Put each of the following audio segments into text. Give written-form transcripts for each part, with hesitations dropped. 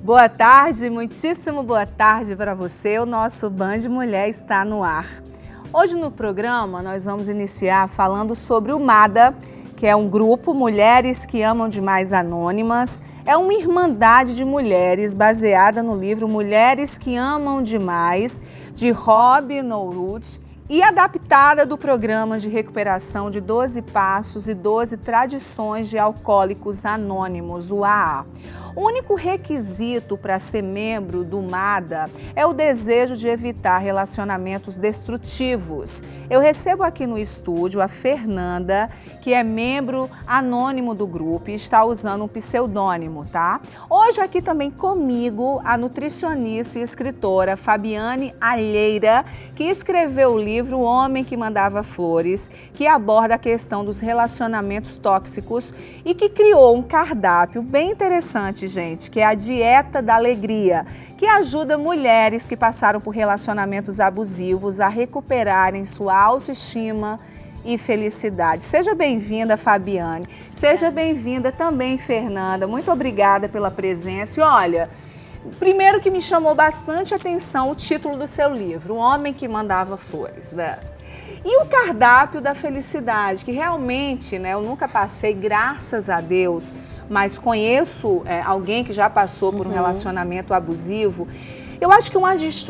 Boa tarde, muitíssimo boa tarde para você. O nosso Band Mulher está no ar. Hoje no programa nós vamos iniciar falando sobre o MADA, que é um grupo Mulheres que Amam Demais Anônimas. É uma irmandade de mulheres baseada no livro Mulheres que Amam Demais, de Rob Nourut, e adaptada do programa de recuperação de 12 Passos e 12 Tradições de Alcoólicos Anônimos, o AA. O único requisito para ser membro do MADA é o desejo de evitar relacionamentos destrutivos. Eu recebo aqui no estúdio a Fernanda, que é membro anônimo do grupo e está usando um pseudônimo, tá? Hoje aqui também comigo a nutricionista e escritora Fabiane Alheira, que escreveu o livro O Homem que Mandava Flores, que aborda a questão dos relacionamentos tóxicos e que criou um cardápio bem interessante, gente, que é a Dieta da Alegria, que ajuda mulheres que passaram por relacionamentos abusivos a recuperarem sua autoestima e felicidade. Seja bem-vinda, Fabiane. Seja bem-vinda também, Fernanda. Muito obrigada pela presença. E olha, primeiro que me chamou bastante atenção o título do seu livro, O Homem que Mandava Flores, né? E o cardápio da felicidade, que realmente, né, eu nunca passei, graças a Deus, mas conheço alguém que já passou por um relacionamento abusivo. Eu acho que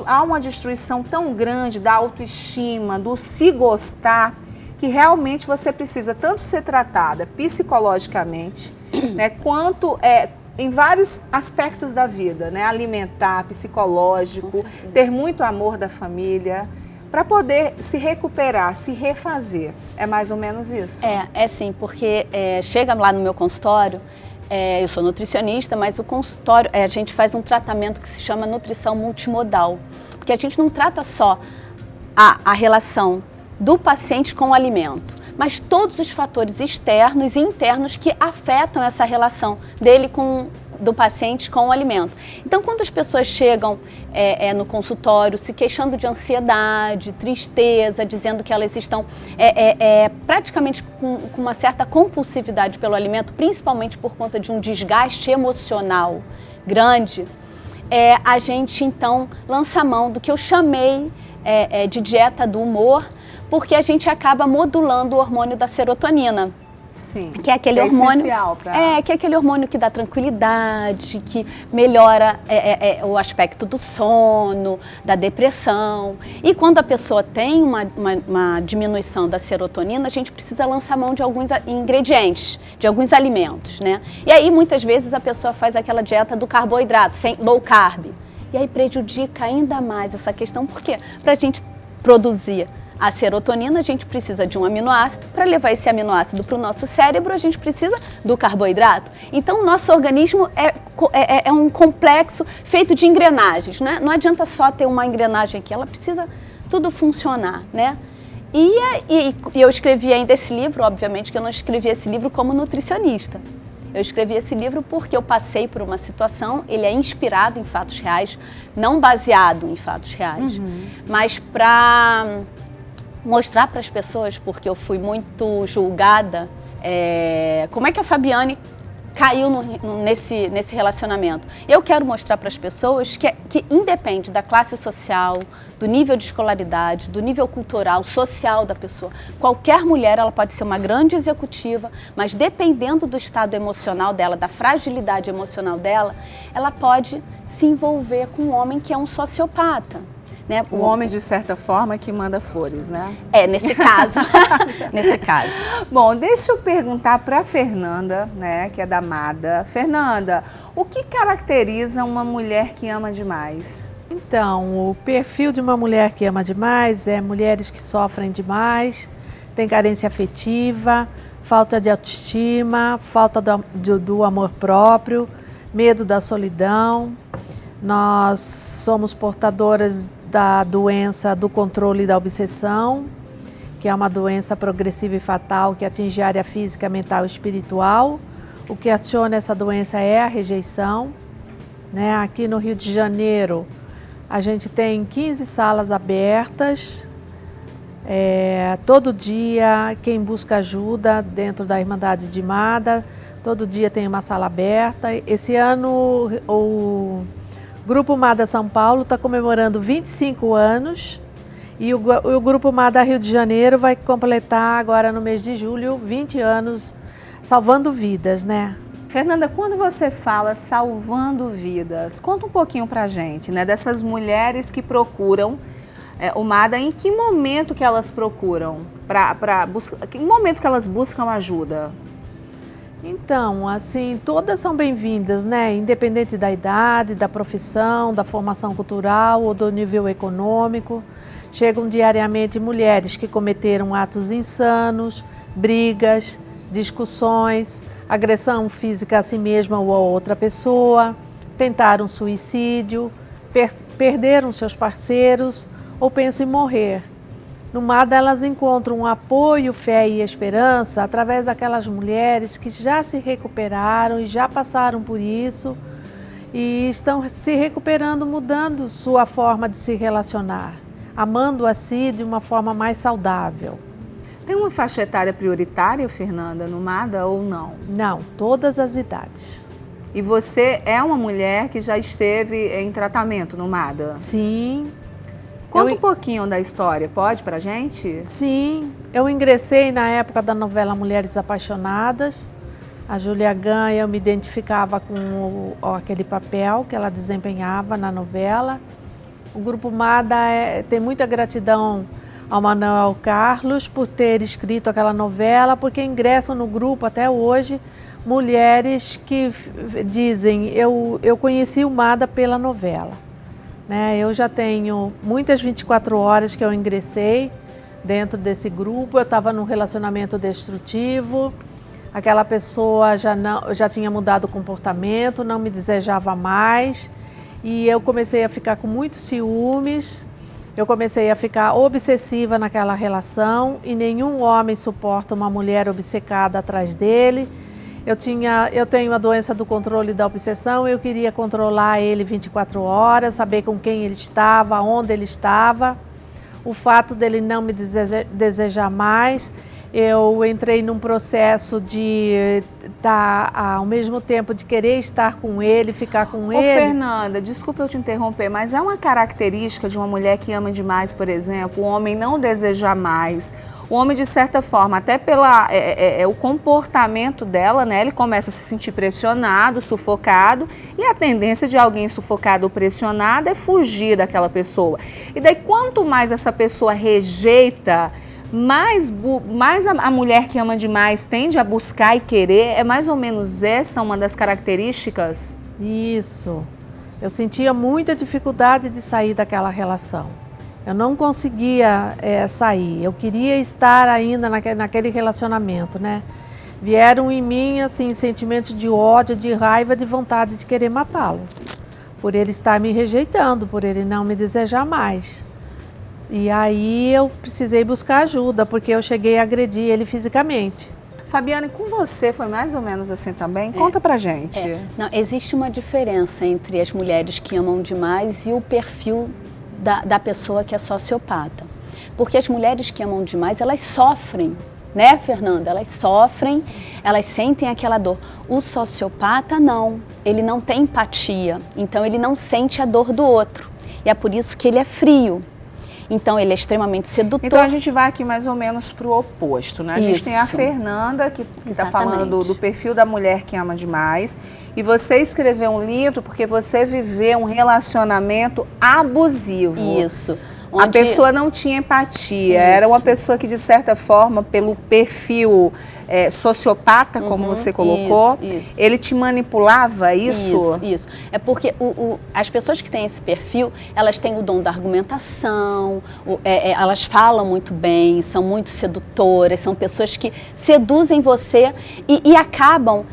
há uma destruição tão grande da autoestima, do se gostar, que realmente você precisa tanto ser tratada psicologicamente, né, quanto em vários aspectos da vida, né, alimentar, psicológico, ter muito amor da família, para poder se recuperar, se refazer. É mais ou menos isso? É sim, porque chega lá no meu consultório, eu sou nutricionista, mas o consultório, a gente faz um tratamento que se chama nutrição multimodal, porque a gente não trata só a relação do paciente com o alimento, mas todos os fatores externos e internos que afetam essa relação do paciente com o alimento. Então, quando as pessoas chegam no consultório se queixando de ansiedade, tristeza, dizendo que elas estão praticamente com uma certa compulsividade pelo alimento, principalmente por conta de um desgaste emocional grande, a gente então lança a mão do que eu chamei de dieta do humor, porque a gente acaba modulando o hormônio da serotonina. Sim, que é aquele hormônio que é aquele hormônio que dá tranquilidade, que melhora o aspecto do sono, da depressão. E quando a pessoa tem uma diminuição da serotonina, a gente precisa lançar mão de alguns ingredientes, de alguns alimentos, né? E aí muitas vezes a pessoa faz aquela dieta do carboidrato, sem low carb. E aí prejudica ainda mais essa questão, porque para a gente produzir a serotonina, a gente precisa de um aminoácido. Para levar esse aminoácido para o nosso cérebro, a gente precisa do carboidrato. Então, o nosso organismo é um complexo feito de engrenagens, né? Não adianta só ter uma engrenagem aqui, ela precisa tudo funcionar, né? E eu escrevi ainda esse livro, obviamente que eu não escrevi esse livro como nutricionista. Eu escrevi esse livro porque eu passei por uma situação, ele é inspirado em fatos reais, não baseado em fatos reais, mas para mostrar para as pessoas, porque eu fui muito julgada, como é que a Fabiane caiu nesse relacionamento. Eu quero mostrar para as pessoas que independe da classe social, do nível de escolaridade, do nível cultural, social da pessoa, qualquer mulher ela pode ser uma grande executiva, mas dependendo do estado emocional dela, da fragilidade emocional dela, ela pode se envolver com um homem que é um sociopata. Né? O homem, de certa forma, que manda flores, né? Nesse caso. Nesse caso. Bom, deixa eu perguntar para a Fernanda, né, que é da MADA. Fernanda, o que caracteriza uma mulher que ama demais? Então, o perfil de uma mulher que ama demais é mulheres que sofrem demais, têm carência afetiva, falta de autoestima, falta do amor próprio, medo da solidão. Nós somos portadoras da doença do controle da obsessão, que é uma doença progressiva e fatal que atinge a área física, mental e espiritual. O que aciona essa doença é a rejeição, né? Aqui no Rio de Janeiro, a gente tem 15 salas abertas. Todo dia, quem busca ajuda dentro da Irmandade de MADA, Todo dia tem uma sala aberta. Esse ano o Grupo Mada São Paulo está comemorando 25 anos e o Grupo Mada Rio de Janeiro vai completar agora no mês de julho 20 anos salvando vidas, né? Fernanda, quando você fala salvando vidas, conta um pouquinho pra gente, né? Dessas mulheres que procuram o Mada, em que momento que elas procuram? Em que momento que elas buscam ajuda? Então, assim, todas são bem-vindas, né? Independente da idade, da profissão, da formação cultural ou do nível econômico. Chegam diariamente mulheres que cometeram atos insanos, brigas, discussões, agressão física a si mesma ou a outra pessoa, tentaram suicídio, perderam seus parceiros ou pensam em morrer. No Mada elas encontram apoio, fé e esperança através daquelas mulheres que já se recuperaram e já passaram por isso e estão se recuperando, mudando sua forma de se relacionar, amando a si de uma forma mais saudável. Tem uma faixa etária prioritária, Fernanda, no Mada ou não? Não, todas as idades. E você é uma mulher que já esteve em tratamento no Mada? Sim. Conta um pouquinho da história, pode pra gente? Sim, eu ingressei na época da novela Mulheres Apaixonadas. A Júlia Ganha, eu me identificava com aquele papel que ela desempenhava na novela. O Grupo Mada tem muita gratidão ao Manuel Carlos por ter escrito aquela novela, porque ingressam no grupo até hoje mulheres que dizem, eu conheci o Mada pela novela. Né? Eu já tenho muitas 24 horas que eu ingressei dentro desse grupo, eu estava num relacionamento destrutivo, aquela pessoa já tinha mudado o comportamento, não me desejava mais e eu comecei a ficar com muitos ciúmes. Eu comecei a ficar obsessiva naquela relação e nenhum homem suporta uma mulher obcecada atrás dele. Eu tenho a doença do controle da obsessão, eu queria controlar ele 24 horas, saber com quem ele estava, onde ele estava. O fato dele não me desejar mais, eu entrei num processo de estar ao mesmo tempo de querer estar com ele, ficar com ele. Fernanda, desculpa eu te interromper, mas é uma característica de uma mulher que ama demais, por exemplo, o homem não desejar mais. O homem, de certa forma, até o comportamento dela, né? Ele começa a se sentir pressionado, sufocado, e a tendência de alguém sufocado ou pressionado é fugir daquela pessoa. E daí, quanto mais essa pessoa rejeita, mais a mulher que ama demais tende a buscar e querer. É mais ou menos essa uma das características? Isso. Eu sentia muita dificuldade de sair daquela relação. Eu não conseguia sair, eu queria estar ainda naquele relacionamento, né? Vieram em mim, assim, sentimentos de ódio, de raiva, de vontade de querer matá-lo. Por ele estar me rejeitando, por ele não me desejar mais. E aí eu precisei buscar ajuda, porque eu cheguei a agredir ele fisicamente. Fabiana, e com você foi mais ou menos assim também? Conta pra gente. Não, existe uma diferença entre as mulheres que amam demais e o perfil da pessoa que é sociopata. Porque as mulheres que amam demais, elas sofrem, né, Fernanda? Elas sofrem, elas sentem aquela dor. O sociopata não, ele não tem empatia, então ele não sente a dor do outro. E é por isso que ele é frio. Então ele é extremamente sedutor. Então a gente vai aqui mais ou menos para o oposto, né? A gente tem a Fernanda que está falando do perfil da mulher que ama demais. E você escreveu um livro porque você viveu um relacionamento abusivo. Isso. A pessoa não tinha empatia, era uma pessoa que, de certa forma, pelo perfil sociopata, como você colocou, ele te manipulava, isso? Isso. É porque as pessoas que têm esse perfil, elas têm o dom da argumentação, elas falam muito bem, são muito sedutoras, são pessoas que seduzem você e acabam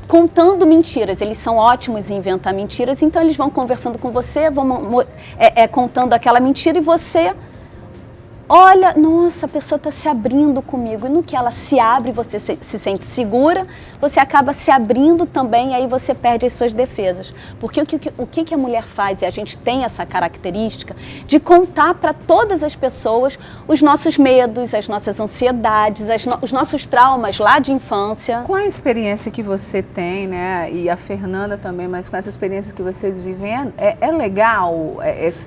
contando mentiras. Eles são ótimos em inventar mentiras, então eles vão conversando com você, vão contando aquela mentira e você olha, nossa, a pessoa está se abrindo comigo. E no que ela se abre, você se sente segura, você acaba se abrindo também e aí você perde as suas defesas. Porque o que a mulher faz, e a gente tem essa característica, de contar para todas as pessoas os nossos medos, as nossas ansiedades, os nossos traumas lá de infância. Com a experiência que você tem, né, e a Fernanda também, mas com essa experiência que vocês vivem, é legal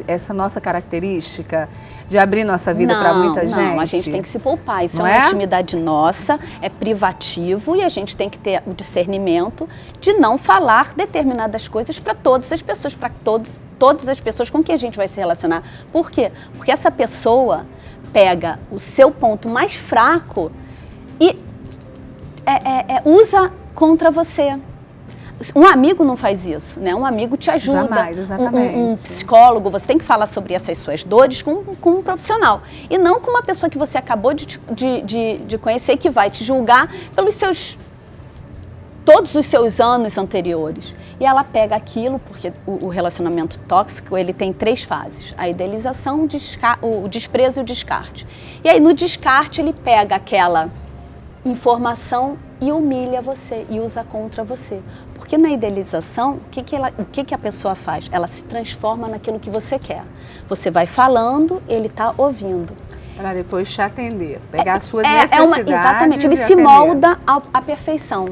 essa nossa característica de abrir nossa vida para muita gente? Não, a gente tem que se poupar. Isso é uma intimidade nossa, é privativo e a gente tem que ter o discernimento de não falar determinadas coisas para todas as pessoas, para todas as pessoas com quem a gente vai se relacionar. Por quê? Porque essa pessoa pega o seu ponto mais fraco e usa contra você. Um amigo não faz isso, né? Um amigo te ajuda. Jamais, exatamente. Um psicólogo, você tem que falar sobre essas suas dores com um profissional. E não com uma pessoa que você acabou de conhecer, que vai te julgar pelos todos os seus anos anteriores. E ela pega aquilo, porque o relacionamento tóxico, ele tem 3 fases. A idealização, o desprezo e o descarte. E aí, no descarte, ele pega aquela informação e humilha você e usa contra você. Porque na idealização, o que a pessoa faz? Ela se transforma naquilo que você quer. Você vai falando, ele está ouvindo. Para depois te atender, pegar as suas necessidades. Exatamente, ele se molda à perfeição.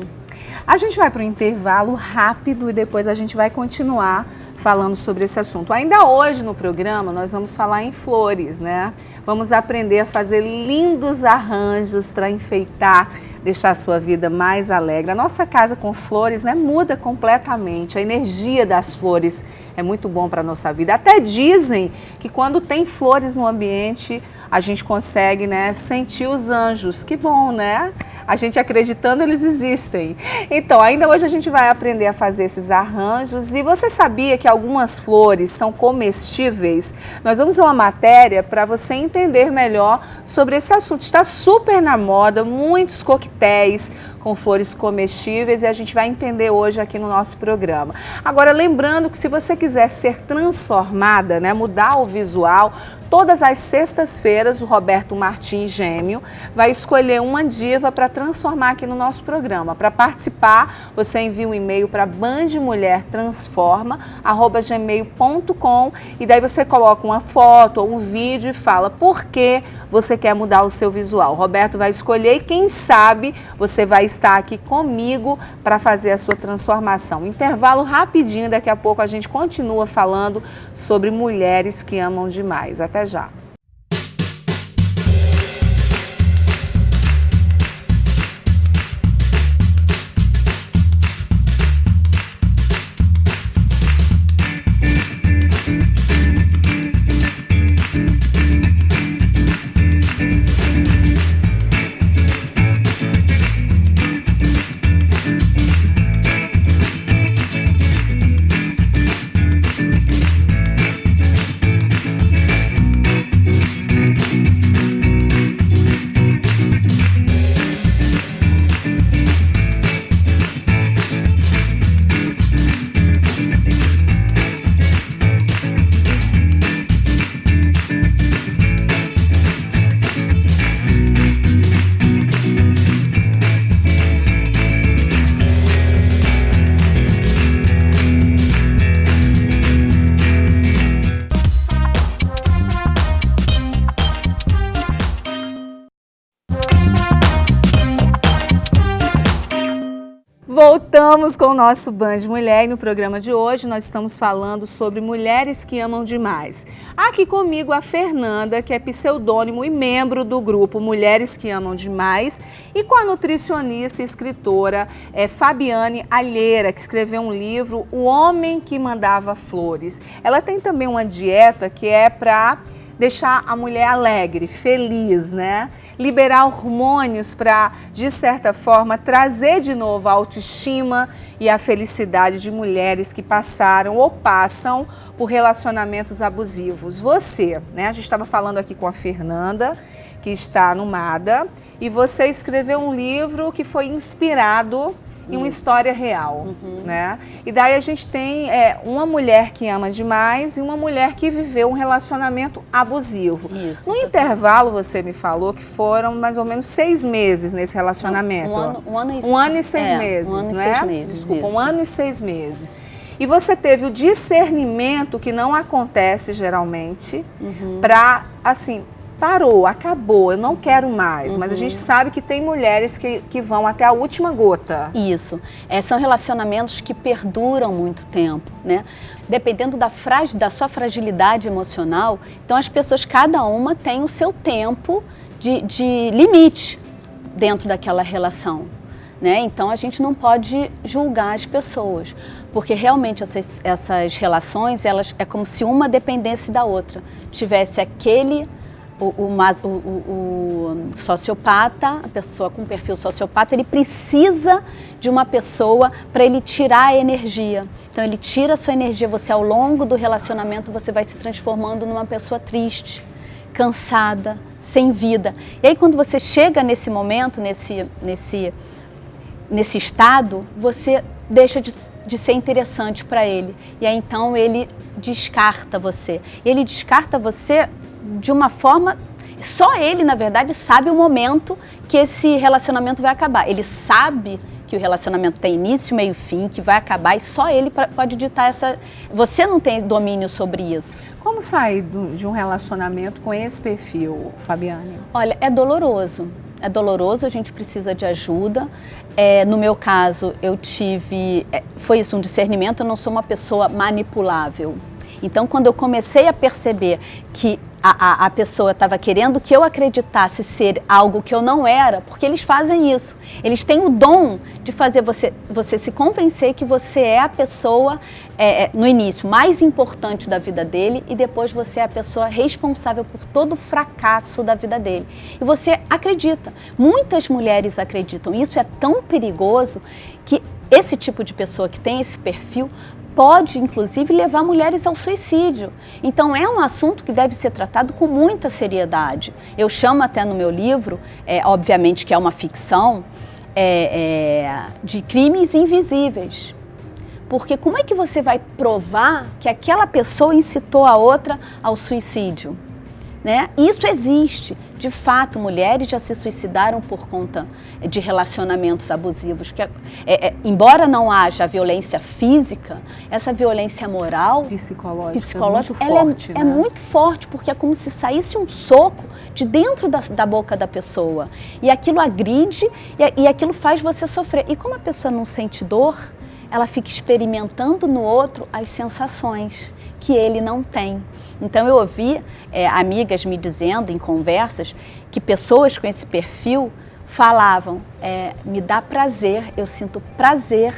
A gente vai para um intervalo rápido e depois a gente vai continuar falando sobre esse assunto. Ainda hoje no programa nós vamos falar em flores, né? Vamos aprender a fazer lindos arranjos para enfeitar, deixar a sua vida mais alegre. A nossa casa com flores, né, muda completamente. A energia das flores é muito bom para a nossa vida. Até dizem que quando tem flores no ambiente, a gente consegue, né, sentir os anjos. Que bom, né? A gente acreditando, eles existem. Então, ainda hoje a gente vai aprender a fazer esses arranjos. E você sabia que algumas flores são comestíveis? Nós vamos ver uma matéria para você entender melhor sobre esse assunto. Está super na moda, muitos coquetéis com flores comestíveis e a gente vai entender hoje aqui no nosso programa. Agora, lembrando que se você quiser ser transformada, né, mudar o visual, todas as sextas-feiras o Roberto Martins Gêmeo vai escolher uma diva para transformar aqui no nosso programa. Para participar, você envia um e-mail para bandemulhertransforma@gmail.com e daí você coloca uma foto ou um vídeo e fala por que você quer mudar o seu visual. O Roberto vai escolher e quem sabe você vai estar aqui comigo para fazer a sua transformação. Intervalo rapidinho, daqui a pouco a gente continua falando sobre mulheres que amam demais. Até já. Voltamos com o nosso Band Mulher e no programa de hoje nós estamos falando sobre mulheres que amam demais. Aqui comigo a Fernanda, que é pseudônimo e membro do grupo Mulheres que Amam Demais, e com a nutricionista e escritora Fabiane Alheira, que escreveu um livro, O Homem que Mandava Flores. Ela tem também uma dieta que é para deixar a mulher alegre, feliz, né? Liberar hormônios para, de certa forma, trazer de novo a autoestima e a felicidade de mulheres que passaram ou passam por relacionamentos abusivos. Você, né? A gente estava falando aqui com a Fernanda, que está no MADA, e você escreveu um livro que foi inspirado e uma história real, né? E daí a gente tem uma mulher que ama demais e uma mulher que viveu um relacionamento abusivo. Isso, no intervalo, você me falou que foram mais ou menos 6 meses nesse relacionamento. Um ano e 6 meses, um ano e né? 6 meses, Desculpa, isso. 1 ano e 6 meses. E você teve o discernimento que não acontece geralmente para, assim, parou, acabou, eu não quero mais. Mas a gente sabe que tem mulheres que vão até a última gota. Isso. São relacionamentos que perduram muito tempo, né? Dependendo da sua fragilidade emocional, então as pessoas, cada uma tem o seu tempo de limite dentro daquela relação. Né? Então a gente não pode julgar as pessoas, porque realmente essas relações, elas é como se uma dependesse da outra. Tivesse o sociopata, a pessoa com perfil sociopata, ele precisa de uma pessoa para ele tirar a energia. Então ele tira a sua energia, você ao longo do relacionamento você vai se transformando numa pessoa triste, cansada, sem vida. E aí quando você chega nesse momento, nesse estado, você deixa de ser interessante para ele. E aí então ele descarta você. E ele descarta você de uma forma... Só ele, na verdade, sabe o momento que esse relacionamento vai acabar. Ele sabe que o relacionamento tem início, meio e fim, que vai acabar, e só ele pode ditar essa... Você não tem domínio sobre isso. Como sair de um relacionamento com esse perfil, Fabiane? Olha, é doloroso. É doloroso, a gente precisa de ajuda. No meu caso, eu tive... Foi isso, um discernimento, eu não sou uma pessoa manipulável. Então, quando eu comecei a perceber que a pessoa estava querendo que eu acreditasse ser algo que eu não era, porque eles fazem isso. Eles têm o dom de fazer você se convencer que você é a pessoa, no início, mais importante da vida dele, e depois você é a pessoa responsável por todo o fracasso da vida dele. E você acredita. Muitas mulheres acreditam. Isso é tão perigoso que esse tipo de pessoa que tem esse perfil pode, inclusive, levar mulheres ao suicídio. Então, é um assunto que deve ser tratado com muita seriedade. Eu chamo até no meu livro, obviamente que é uma ficção, de crimes invisíveis. Porque como é que você vai provar que aquela pessoa incitou a outra ao suicídio? Né? Isso existe. De fato, mulheres já se suicidaram por conta de relacionamentos abusivos. Embora não haja violência física, essa violência moral, psicológica é muito forte, porque é como se saísse um soco de dentro da boca da pessoa. E aquilo agride e aquilo faz você sofrer. E como a pessoa não sente dor, ela fica experimentando no outro as sensações que ele não tem. Então eu ouvi amigas me dizendo em conversas que pessoas com esse perfil falavam, me dá prazer, eu sinto prazer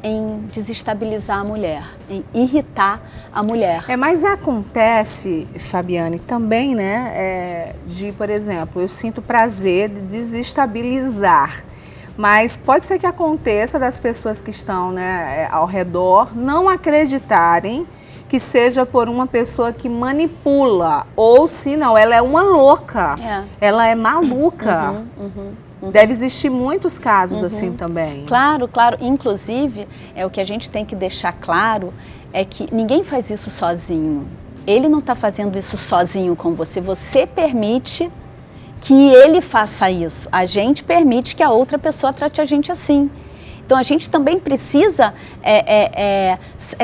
em desestabilizar a mulher, em irritar a mulher. Mas acontece, Fabiane, também, né, por exemplo, eu sinto prazer de desestabilizar. Mas pode ser que aconteça das pessoas que estão, né, ao redor não acreditarem que seja por uma pessoa que manipula, ou se não, ela é uma louca, ela é maluca. Deve existir muitos casos assim também. Claro, claro. Inclusive, o que a gente tem que deixar claro é que ninguém faz isso sozinho. Ele não está fazendo isso sozinho com você. Você permite que ele faça isso. A gente permite que a outra pessoa trate a gente assim. Então a gente também precisa, é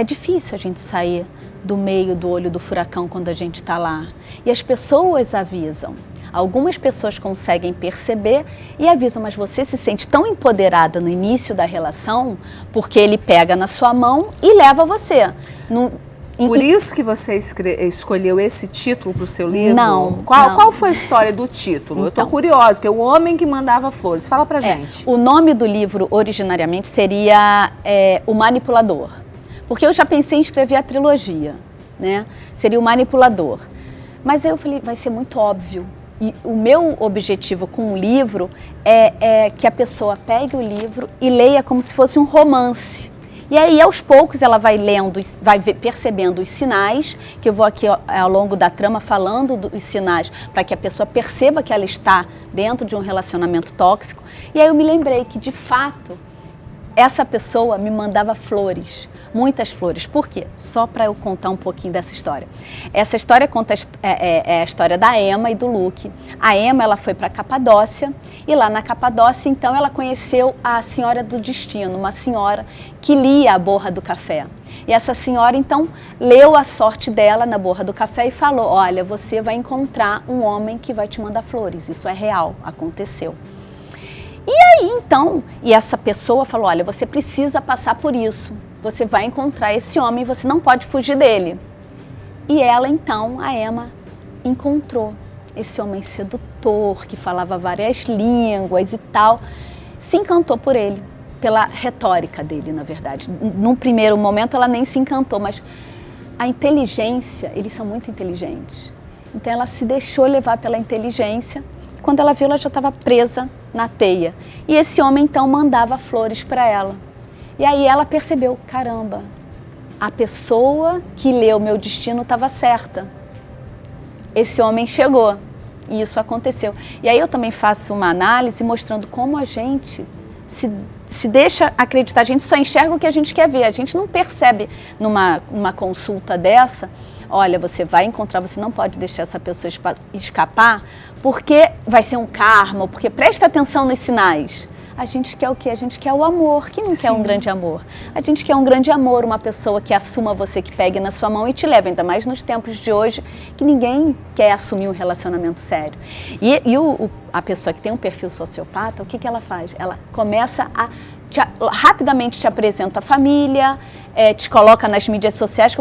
difícil a gente sair do meio do olho do furacão quando a gente está lá. E as pessoas avisam. Algumas pessoas conseguem perceber e avisam, mas você se sente tão empoderada no início da relação porque ele pega na sua mão e leva você. Por isso que você escolheu esse título para o seu livro? Não. Qual foi a história do título? Então, eu estou curiosa, porque é o homem que mandava flores. Fala pra gente. O nome do livro, originariamente, seria O Manipulador. Porque eu já pensei em escrever a trilogia, né? Seria O Manipulador. Mas aí eu falei, vai ser muito óbvio. E o meu objetivo com o livro é que a pessoa pegue o livro e leia como se fosse um romance. E aí, aos poucos, ela vai lendo, vai percebendo os sinais, que eu vou aqui ao longo da trama falando dos sinais, para que a pessoa perceba que ela está dentro de um relacionamento tóxico. E aí eu me lembrei que, de fato, essa pessoa me mandava flores, muitas flores. Por quê? Só para eu contar um pouquinho dessa história. Essa história conta a história da Emma e do Luke. A Emma, ela foi para Capadócia e lá na Capadócia, então, ela conheceu a Senhora do Destino, uma senhora que lia a borra do café. E essa senhora, então, leu a sorte dela na borra do café e falou: olha, você vai encontrar um homem que vai te mandar flores. Isso é real, aconteceu. E aí, então, e essa pessoa falou: olha, você precisa passar por isso. Você vai encontrar esse homem, você não pode fugir dele. E ela, então, a Emma, encontrou esse homem sedutor, que falava várias línguas e tal, se encantou por ele, pela retórica dele, na verdade. Num primeiro momento, ela nem se encantou, mas a inteligência, eles são muito inteligentes. Então, ela se deixou levar pela inteligência. Quando ela viu, ela já estava presa na teia. E esse homem, então, mandava flores para ela. E aí ela percebeu: caramba, a pessoa que leu meu destino estava certa. Esse homem chegou e isso aconteceu. E aí eu também faço uma análise mostrando como a gente se deixa acreditar. A gente só enxerga o que a gente quer ver. A gente não percebe numa consulta dessa: olha, você vai encontrar, você não pode deixar essa pessoa escapar, porque vai ser um karma, porque presta atenção nos sinais. A gente quer o quê? A gente quer o amor. Quem não quer um grande amor? A gente quer um grande amor, uma pessoa que assuma você, que pegue na sua mão e te leve, ainda mais nos tempos de hoje, que ninguém quer assumir um relacionamento sério. E a pessoa que tem um perfil sociopata, o que ela faz? Ela começa rapidamente te apresenta a família, te coloca nas mídias sociais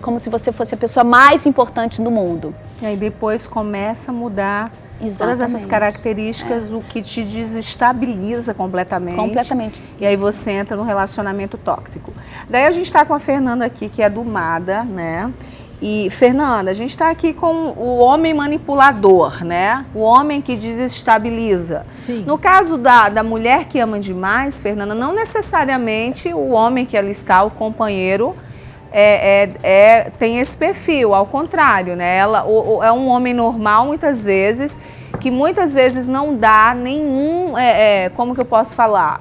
como se você fosse a pessoa mais importante do mundo. E aí depois começa a mudar todas essas características, o que te desestabiliza completamente. Completamente. E aí você entra no relacionamento tóxico. Daí a gente está com a Fernanda aqui, que é do MADA, né? E, Fernanda, a gente está aqui com o homem manipulador, né? O homem que desestabiliza. Sim. No caso da mulher que ama demais, Fernanda, não necessariamente o homem que ela está, o companheiro, tem esse perfil, ao contrário, né? Ela é um homem normal, muitas vezes, que muitas vezes não dá nenhum, como que eu posso falar?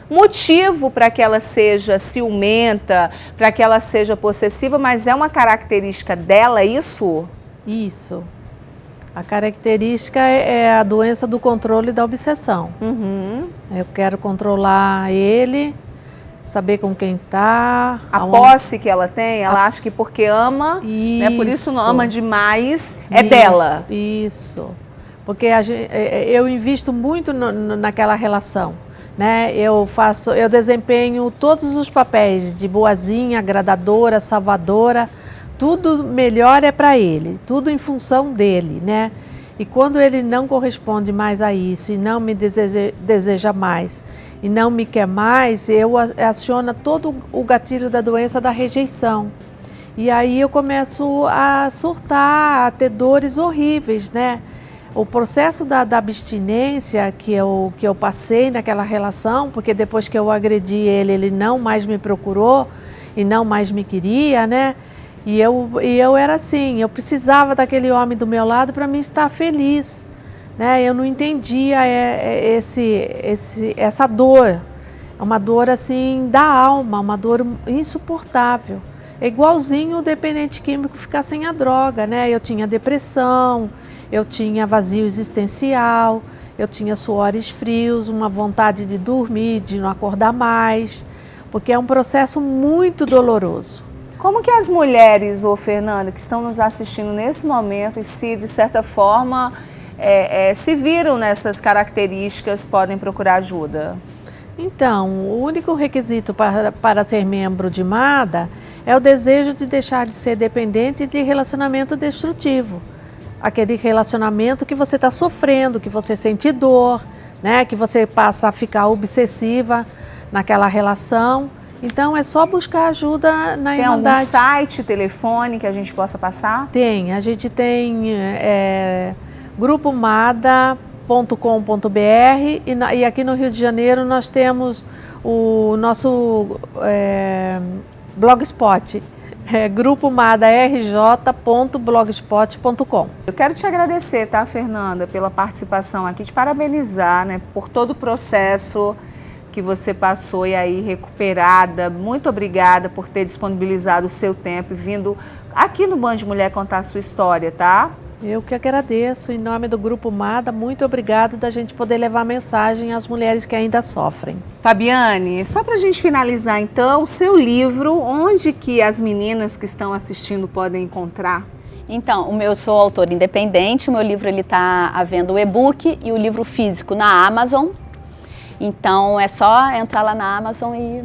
Motivo para que ela seja ciumenta, para que ela seja possessiva, mas é uma característica dela isso? Isso. A característica é a doença do controle e da obsessão. Uhum. Eu quero controlar ele, saber com quem está. A posse que ela tem, ela acha que porque ama, né, por isso não ama demais, é dela. Isso. Porque eu invisto muito naquela relação. Né? Eu desempenho todos os papéis de boazinha, agradadora, salvadora, tudo melhor é para ele, tudo em função dele, né? E quando ele não corresponde mais a isso e não me deseja mais e não me quer mais, eu aciono todo o gatilho da doença da rejeição. E aí eu começo a surtar, a ter dores horríveis, né? O processo da abstinência que eu passei naquela relação, porque depois que eu agredi ele não mais me procurou e não mais me queria, né? E eu era assim, eu precisava daquele homem do meu lado para mim estar feliz, né? Eu não entendia essa dor, uma dor assim da alma, uma dor insuportável. É igualzinho o dependente químico ficar sem a droga, né? Eu tinha depressão, eu tinha vazio existencial, eu tinha suores frios, uma vontade de dormir, de não acordar mais, porque é um processo muito doloroso. Como que as mulheres, Fernanda, que estão nos assistindo nesse momento e se, de certa forma, se viram nessas características, podem procurar ajuda? Então, o único requisito para ser membro de MADA é o desejo de deixar de ser dependente de relacionamento destrutivo. Aquele relacionamento que você está sofrendo, que você sente dor, né? Que você passa a ficar obsessiva naquela relação. Então é só buscar ajuda na Irmandade. Tem algum site, telefone que a gente possa passar? Tem, a gente tem grupomada.com.br e aqui no Rio de Janeiro nós temos o nosso blogspot. grupomadarj.blogspot.com. Eu quero te agradecer, tá, Fernanda, pela participação aqui, te parabenizar, né, por todo o processo que você passou e aí recuperada. Muito obrigada por ter disponibilizado o seu tempo e vindo aqui no Band Mulher contar a sua história, tá? Eu que agradeço, em nome do Grupo MADA, muito obrigada da gente poder levar a mensagem às mulheres que ainda sofrem. Fabiane, só pra gente finalizar então, o seu livro, onde que as meninas que estão assistindo podem encontrar? Então, eu sou autora independente, o meu livro está à venda o e-book e o livro físico na Amazon. Então é só entrar lá na Amazon e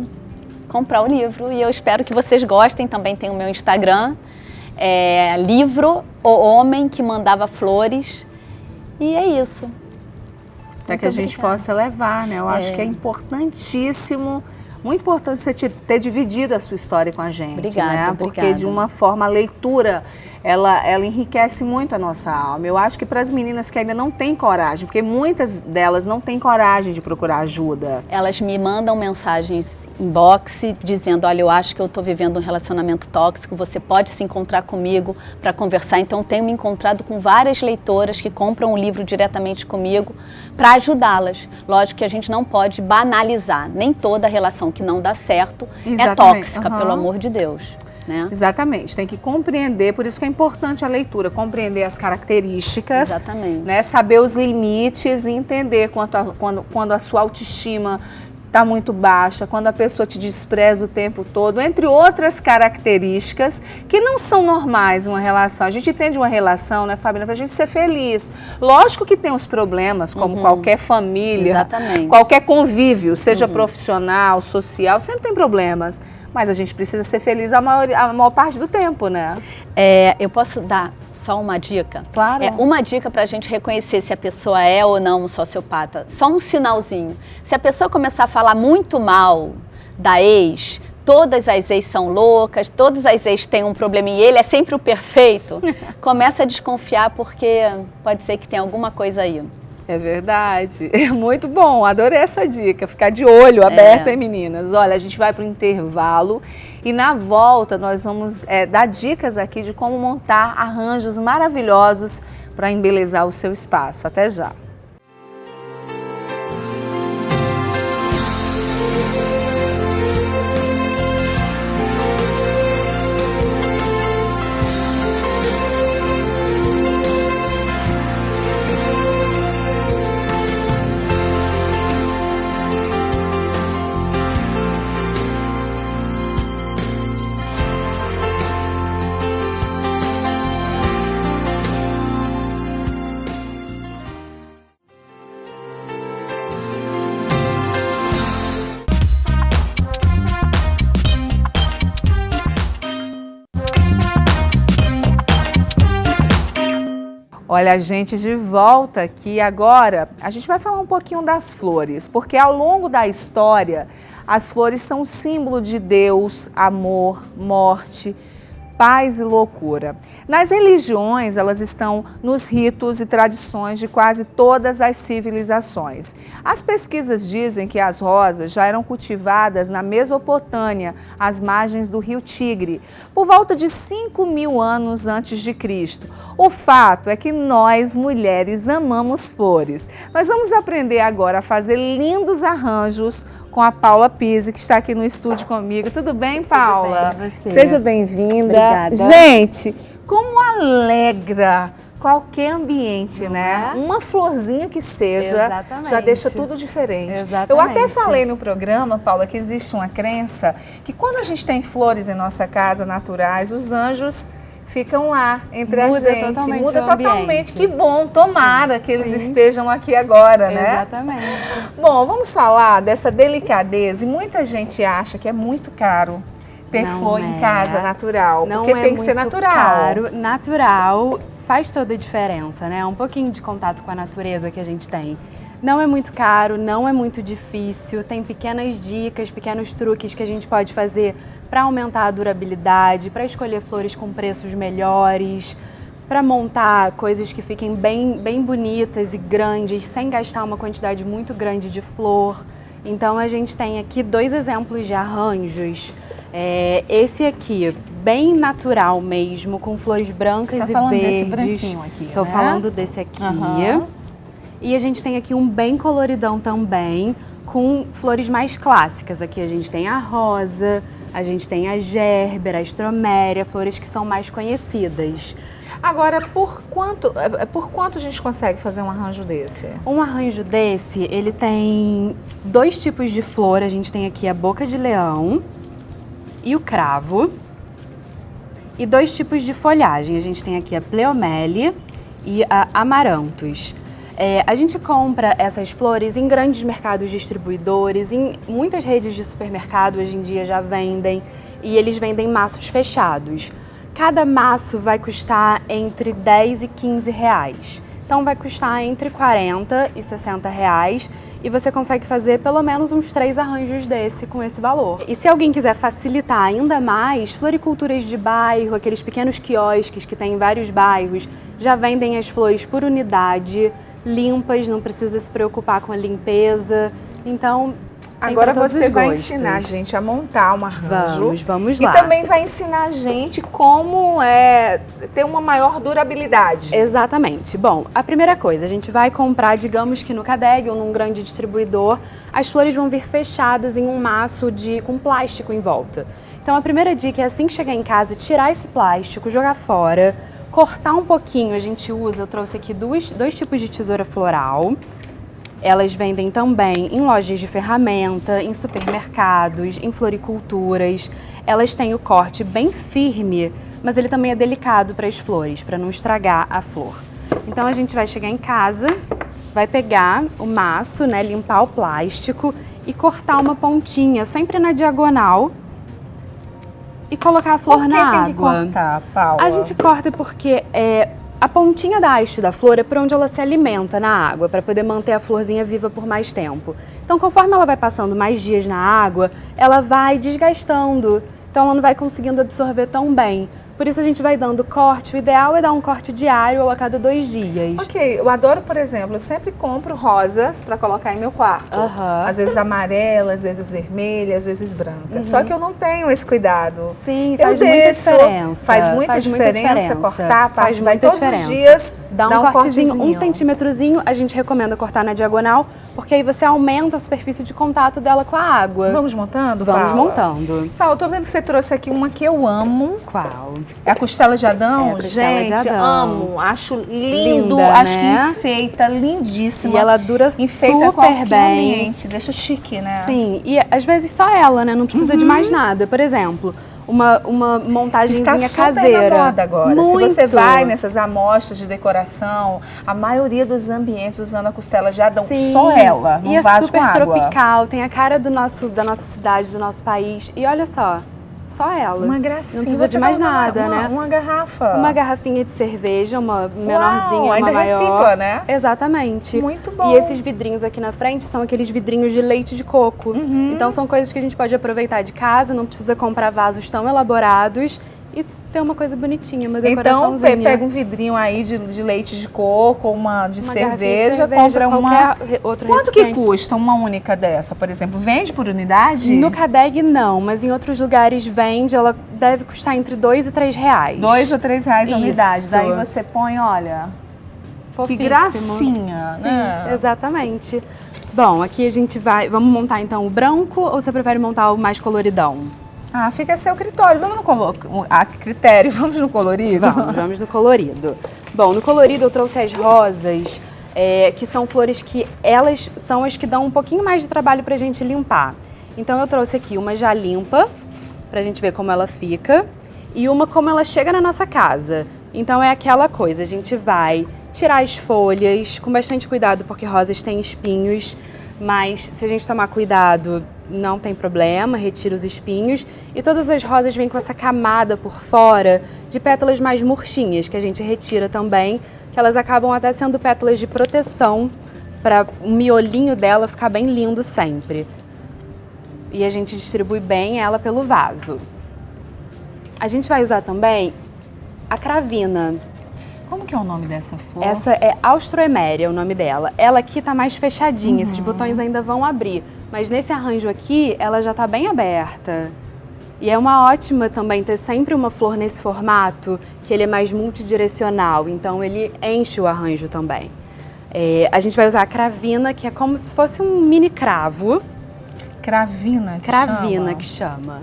comprar o livro. E eu espero que vocês gostem, também tem o meu Instagram, livro O Homem que Mandava Flores. E é isso. Para que a gente possa levar, né? Eu acho que é importantíssimo, muito importante você ter dividido a sua história com a gente. Obrigada, né? Porque de uma forma a leitura, ela enriquece muito a nossa alma. Eu acho que para as meninas que ainda não têm coragem, porque muitas delas não têm coragem de procurar ajuda. Elas me mandam mensagens inbox dizendo, olha, eu acho que eu estou vivendo um relacionamento tóxico, você pode se encontrar comigo para conversar. Então, tenho me encontrado com várias leitoras que compram o livro diretamente comigo para ajudá-las. Lógico que a gente não pode banalizar, nem toda relação que não dá certo é tóxica, pelo amor de Deus. Né? Exatamente, tem que compreender, por isso que é importante a leitura, compreender as características, né? Saber os limites e entender quando a sua autoestima está muito baixa, quando a pessoa te despreza o tempo todo, entre outras características que não são normais uma relação. A gente entende uma relação, né, Fabiana, para a gente ser feliz. Lógico que tem os problemas, como qualquer família, qualquer convívio, seja profissional, social, sempre tem problemas. Mas a gente precisa ser feliz a maior parte do tempo, né? Eu posso dar só uma dica? Claro. Uma dica para a gente reconhecer se a pessoa é ou não um sociopata. Só um sinalzinho. Se a pessoa começar a falar muito mal da ex, todas as ex são loucas, todas as ex têm um problema e ele é sempre o perfeito, começa a desconfiar porque pode ser que tenha alguma coisa aí. É verdade, é muito bom, adorei essa dica, ficar de olho aberto, hein, meninas? Olha, a gente vai para o intervalo e na volta nós vamos dar dicas aqui de como montar arranjos maravilhosos para embelezar o seu espaço. Até já! Olha, a gente de volta aqui agora, a gente vai falar um pouquinho das flores, porque ao longo da história, as flores são símbolo de Deus, amor, morte, paz e loucura. Nas religiões, elas estão nos ritos e tradições de quase todas as civilizações. As pesquisas dizem que as rosas já eram cultivadas na Mesopotâmia, às margens do rio Tigre, por volta de 5.000 anos antes de Cristo. O fato é que nós, mulheres, amamos flores. Nós vamos aprender agora a fazer lindos arranjos com a Paula Pizzi, que está aqui no estúdio comigo. Tudo bem, Paula? Tudo bem, você? Seja bem-vinda. Obrigada. Gente, como alegra qualquer ambiente, né? Uma florzinha que seja, já deixa tudo diferente. Exatamente. Eu até falei no programa, Paula, que existe uma crença que quando a gente tem flores em nossa casa, naturais, os anjos ficam lá entre a gente. Muda totalmente. Que bom, tomara que eles estejam aqui agora, né? Exatamente. Bom, vamos falar dessa delicadeza. E muita gente acha que é muito caro ter flor em casa natural. Porque tem que ser natural. Caro. Natural faz toda a diferença, né? Um pouquinho de contato com a natureza que a gente tem. Não é muito caro, não é muito difícil. Tem pequenas dicas, pequenos truques que a gente pode fazer para aumentar a durabilidade, para escolher flores com preços melhores, para montar coisas que fiquem bem bonitas e grandes, sem gastar uma quantidade muito grande de flor. Então a gente tem aqui 2 exemplos de arranjos. Esse aqui, bem natural mesmo, com flores brancas e verdes. Desse branquinho aqui, Tô falando desse aqui. E a gente tem aqui um bem coloridão também, com flores mais clássicas. Aqui a gente tem a rosa, a gente tem a gerbera, a estroméria, flores que são mais conhecidas. Agora, por quanto a gente consegue fazer um arranjo desse? Um arranjo desse, ele tem 2 tipos de flor. A gente tem aqui a boca de leão e o cravo. E 2 tipos de folhagem. A gente tem aqui a pleomele e a amaranthus. A gente compra essas flores em grandes mercados distribuidores, em muitas redes de supermercado hoje em dia já vendem, e eles vendem maços fechados. Cada maço vai custar entre 10 e 15 reais. Então vai custar entre 40 e 60 reais e você consegue fazer pelo menos uns 3 arranjos desse com esse valor. E se alguém quiser facilitar ainda mais, floriculturas de bairro, aqueles pequenos quiosques que tem em vários bairros, já vendem as flores por unidade, limpas, não precisa se preocupar com a limpeza. Então, agora você vai ensinar a gente a montar um arranjo. Vamos lá. E também vai ensinar a gente como ter uma maior durabilidade. Exatamente. Bom, a primeira coisa, a gente vai comprar, digamos que no Cadeg ou num grande distribuidor, as flores vão vir fechadas em um maço com plástico em volta. Então a primeira dica é assim que chegar em casa, tirar esse plástico, jogar fora, cortar um pouquinho. A gente usa, eu trouxe aqui dois tipos de tesoura floral. Elas vendem também em lojas de ferramenta, em supermercados, em floriculturas. Elas têm o corte bem firme, mas ele também é delicado para as flores, para não estragar a flor. Então a gente vai chegar em casa, vai pegar o maço, né, limpar o plástico e cortar uma pontinha, sempre na diagonal, e colocar a flor na água. Por que tem que cortar, Paula? A gente corta porque a pontinha da haste da flor é por onde ela se alimenta na água, para poder manter a florzinha viva por mais tempo. Então, conforme ela vai passando mais dias na água, ela vai desgastando, então ela não vai conseguindo absorver tão bem. Por isso a gente vai dando corte. O ideal é dar um corte diário ou a cada 2 dias. Ok, eu adoro, por exemplo, eu sempre compro rosas para colocar em meu quarto. Às vezes amarelas, às vezes vermelhas, às vezes brancas. Só que eu não tenho esse cuidado. Sim, faz muita diferença. Faz muita diferença cortar a parte, vai muita todos diferença. Os dias dá um cortezinho, 1 centímetrozinho, a gente recomenda cortar na diagonal, porque aí você aumenta a superfície de contato dela com a água. Vamos montando, Vamos Paula? montando. Paula, eu tô vendo que você trouxe aqui uma que eu amo. Qual? É a costela de Adão? É a costela gente, de Adão. Amo. Acho lindo, Linda, acho né? que enfeita, lindíssima. E ela dura enfeita super qualquer bem. ambiente, deixa chique, né? Sim, e às vezes só ela, né? Não precisa de mais nada. Por exemplo, uma montagenzinha Está super caseira. na moda agora. Muito. Se você vai nessas amostras de decoração, a maioria dos ambientes usando a costela de Adão, Sim. só ela, num e vaso é super com água. tropical, tem a cara da nossa cidade, do nosso país. E olha só ela. Uma gracinha. Não precisa de mais nada, né? Uma garrafa. Uma garrafinha de cerveja, uma menorzinha, uma ainda maior. recicla, né? Exatamente. Muito bom. E esses vidrinhos aqui na frente são aqueles vidrinhos de leite de coco. Então são coisas que a gente pode aproveitar de casa, não precisa comprar vasos tão elaborados e ter uma coisa bonitinha, uma decoraçãozinha. Então, pega um vidrinho aí de leite de coco, uma de Uma cerveja, garrafinha de compra uma... outro Quanto que recipiente. custa uma única dessa, por exemplo? Vende por unidade? No Cadeg não, mas em outros lugares vende, ela deve custar entre 2 e 3 reais. 2 ou 3 reais a Isso. unidade. Daí você põe, olha, Fofíssimo. que gracinha, Sim, né? exatamente. Bom, aqui a gente vamos montar então o branco ou você prefere montar o mais coloridão? Ah, fica a seu critério. Vamos no colorido? Vamos no colorido. Bom, no colorido eu trouxe as rosas, que são flores que elas são as que dão um pouquinho mais de trabalho pra gente limpar. Então eu trouxe aqui uma já limpa, pra gente ver como ela fica, e uma como ela chega na nossa casa. Então é aquela coisa, a gente vai tirar as folhas com bastante cuidado, porque rosas têm espinhos, mas se a gente tomar cuidado, não tem problema, retira os espinhos. E todas as rosas vêm com essa camada por fora de pétalas mais murchinhas, que a gente retira também, que elas acabam até sendo pétalas de proteção, para o miolinho dela ficar bem lindo sempre. E a gente distribui bem ela pelo vaso. A gente vai usar também a cravina. Como que é o nome dessa flor? Essa é Austroemeria, o nome dela. Ela aqui tá mais fechadinha, esses botões ainda vão abrir. Mas nesse arranjo aqui, ela já tá bem aberta. E é uma ótima também ter sempre uma flor nesse formato, que ele é mais multidirecional, então ele enche o arranjo também. A gente vai usar a cravina, que é como se fosse um mini cravo. Cravina que chama.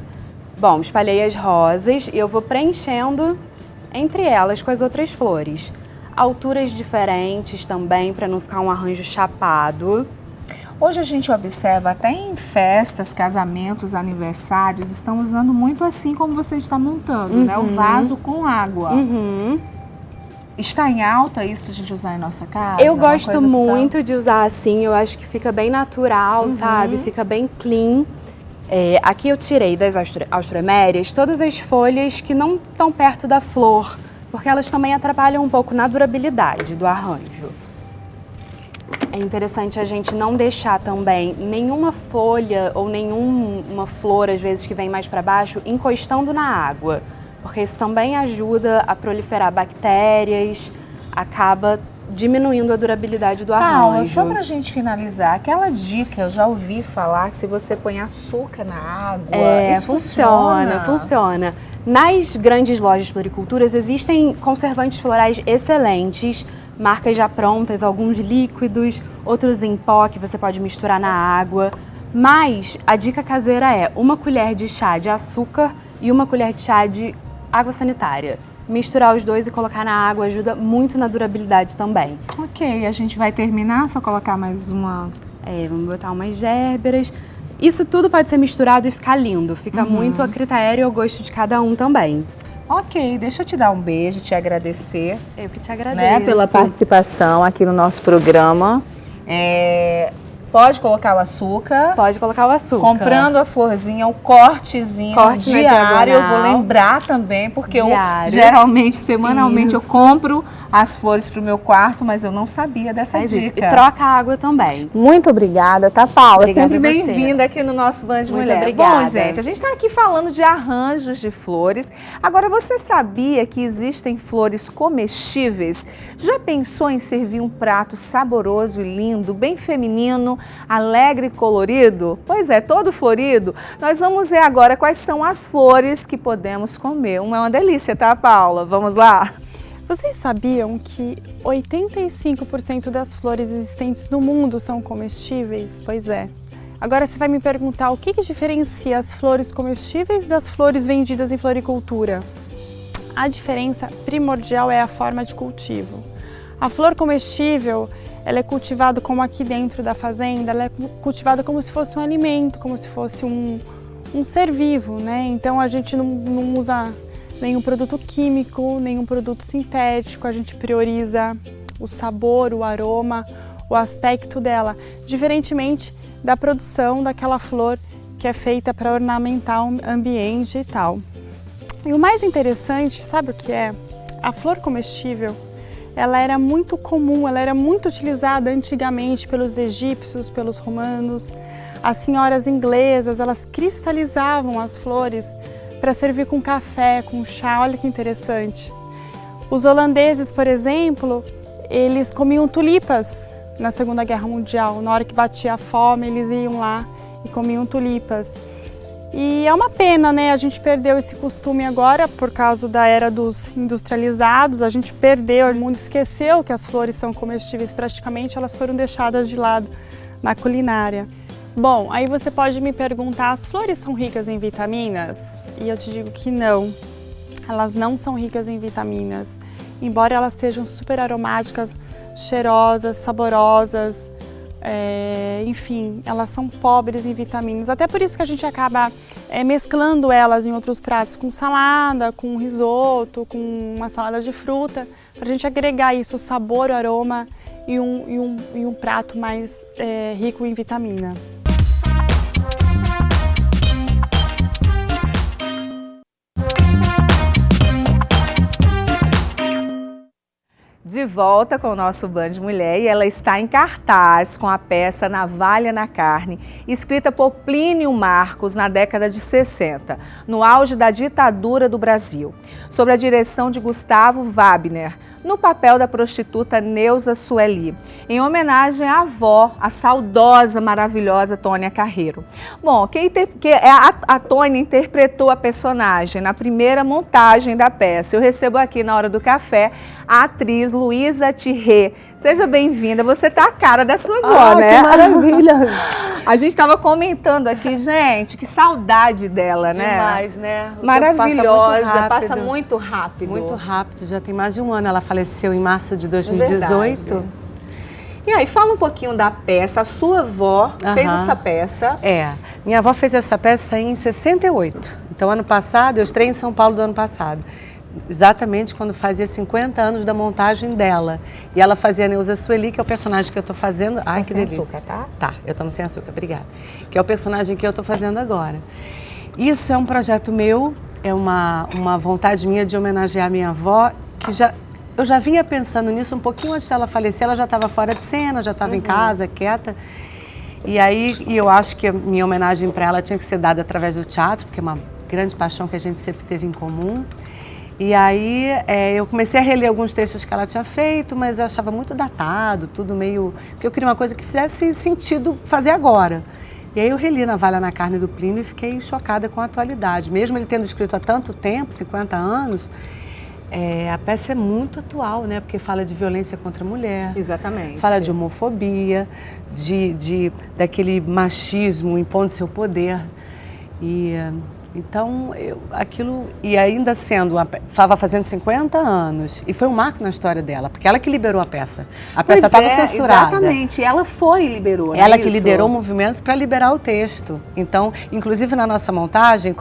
Bom, espalhei as rosas e eu vou preenchendo entre elas com as outras flores. Alturas diferentes também, para não ficar um arranjo chapado. Hoje a gente observa até em festas, casamentos, aniversários, estão usando muito assim como você está montando, né? O vaso com água. Está em alta isso pra gente usar em nossa casa? Eu gosto muito de usar assim, eu acho que fica bem natural, sabe? Fica bem clean. Aqui eu tirei das austromérias todas as folhas que não estão perto da flor, porque elas também atrapalham um pouco na durabilidade do arranjo. É interessante a gente não deixar também nenhuma folha ou nenhuma flor, às vezes que vem mais para baixo, encostando na água, porque isso também ajuda a proliferar bactérias, acaba diminuindo a durabilidade do arranjo. Paula, só pra gente finalizar, aquela dica, eu já ouvi falar que se você põe açúcar na água, isso funciona. Nas grandes lojas de floriculturas existem conservantes florais excelentes, marcas já prontas, alguns líquidos, outros em pó que você pode misturar na água. Mas a dica caseira é 1 colher de chá de açúcar e 1 colher de chá de água sanitária. Misturar os dois e colocar na água ajuda muito na durabilidade também. Ok, a gente vai terminar, só colocar mais uma... Vamos botar umas gérberas. Isso tudo pode ser misturado e ficar lindo. Fica muito a critério e ao gosto de cada um também. Ok, deixa eu te dar um beijo, te agradecer. Eu que te agradeço. Né, pela participação aqui no nosso programa. Pode colocar o açúcar. Pode colocar o açúcar. Comprando a florzinha, o cortezinho diário. Eu vou lembrar também, porque geralmente, semanalmente, eu compro as flores para o meu quarto, mas eu não sabia dessa dica. E troca a água também. Muito obrigada, tá, Paula? Obrigada. Sempre bem-vinda aqui no nosso Band Mulher. Obrigada. Bom, gente, a gente está aqui falando de arranjos de flores. Agora, você sabia que existem flores comestíveis? Já pensou em servir um prato saboroso e lindo, bem feminino, alegre e colorido? Pois é, todo florido. Nós vamos ver agora quais são as flores que podemos comer. É uma delícia, tá, Paula? Vamos lá? Vocês sabiam que 85% das flores existentes no mundo são comestíveis? Pois é. Agora você vai me perguntar o que diferencia as flores comestíveis das flores vendidas em floricultura? A diferença primordial é a forma de cultivo. A flor comestível, ela é cultivada como aqui dentro da fazenda, ela é cultivada como se fosse um alimento, como se fosse um ser vivo, né? Então a gente não usa nenhum produto químico, nenhum produto sintético, a gente prioriza o sabor, o aroma, o aspecto dela, diferentemente da produção daquela flor que é feita para ornamentar o ambiente e tal. E o mais interessante, sabe o que é? A flor comestível, ela era muito comum, ela era muito utilizada antigamente pelos egípcios, pelos romanos. As senhoras inglesas, elas cristalizavam as flores para servir com café, com chá, olha que interessante. Os holandeses, por exemplo, eles comiam tulipas na Segunda Guerra Mundial. Na hora que batia a fome, eles iam lá e comiam tulipas. E é uma pena, né? A gente perdeu esse costume agora por causa da era dos industrializados. A gente perdeu, o mundo esqueceu que as flores são comestíveis praticamente, elas foram deixadas de lado na culinária. Bom, aí você pode me perguntar, as flores são ricas em vitaminas? E eu te digo que não, elas não são ricas em vitaminas. Embora elas sejam super aromáticas, cheirosas, saborosas, enfim, elas são pobres em vitaminas. Até por isso que a gente acaba mesclando elas em outros pratos, com salada, com risoto, com uma salada de fruta, para a gente agregar isso, o sabor, o aroma e um prato mais rico em vitamina. De volta com o nosso Band Mulher e ela está em cartaz com a peça Navalha na Carne, escrita por Plínio Marcos na década de 60, no auge da ditadura do Brasil, sob a direção de Gustavo Wabner, no papel da prostituta Neuza Sueli, em homenagem à avó, a saudosa, maravilhosa Tônia Carreiro. Bom, a Tônia interpretou a personagem na primeira montagem da peça. Eu recebo aqui na hora do café a atriz Luísa Thierry, Seja bem-vinda. Você tá a cara da sua avó, né? Que maravilha! A gente estava comentando aqui, gente, que saudade dela, né? Demais, né? Maravilhosa, passa muito rápido. Muito rápido, já tem mais de um ano. Ela faleceu em março de 2018. Verdade. E aí, fala um pouquinho da peça. A sua avó fez essa peça. Minha avó fez essa peça em 68. Então, ano passado, eu estreiei em São Paulo do ano passado. Exatamente quando fazia 50 anos da montagem dela. E ela fazia a Neuza Sueli, que é o personagem que eu tô fazendo. Ai, que delícia. Sem açúcar, tá? Tá, eu tomo sem açúcar, obrigada. Que é o personagem que eu tô fazendo agora. Isso é um projeto meu, é uma vontade minha de homenagear minha avó, que eu já vinha pensando nisso um pouquinho antes dela falecer. Ela já estava fora de cena, já estava em casa, quieta. E aí, eu acho que a minha homenagem para ela tinha que ser dada através do teatro, porque é uma grande paixão que a gente sempre teve em comum. E aí eu comecei a reler alguns textos que ela tinha feito, mas eu achava muito datado, tudo meio... Porque eu queria uma coisa que fizesse sentido fazer agora. E aí eu reli Navalha na Carne do Plínio e fiquei chocada com a atualidade. Mesmo ele tendo escrito há tanto tempo, 50 anos, a peça é muito atual, né? Porque fala de violência contra a mulher. Exatamente. Fala de homofobia, daquele machismo impondo seu poder. Então, e ainda estava fazendo 50 anos, e foi um marco na história dela, porque ela que liberou a peça. A peça estava censurada. Exatamente, ela foi e liberou, né? Ela que liderou o movimento para liberar o texto. Então, inclusive na nossa montagem,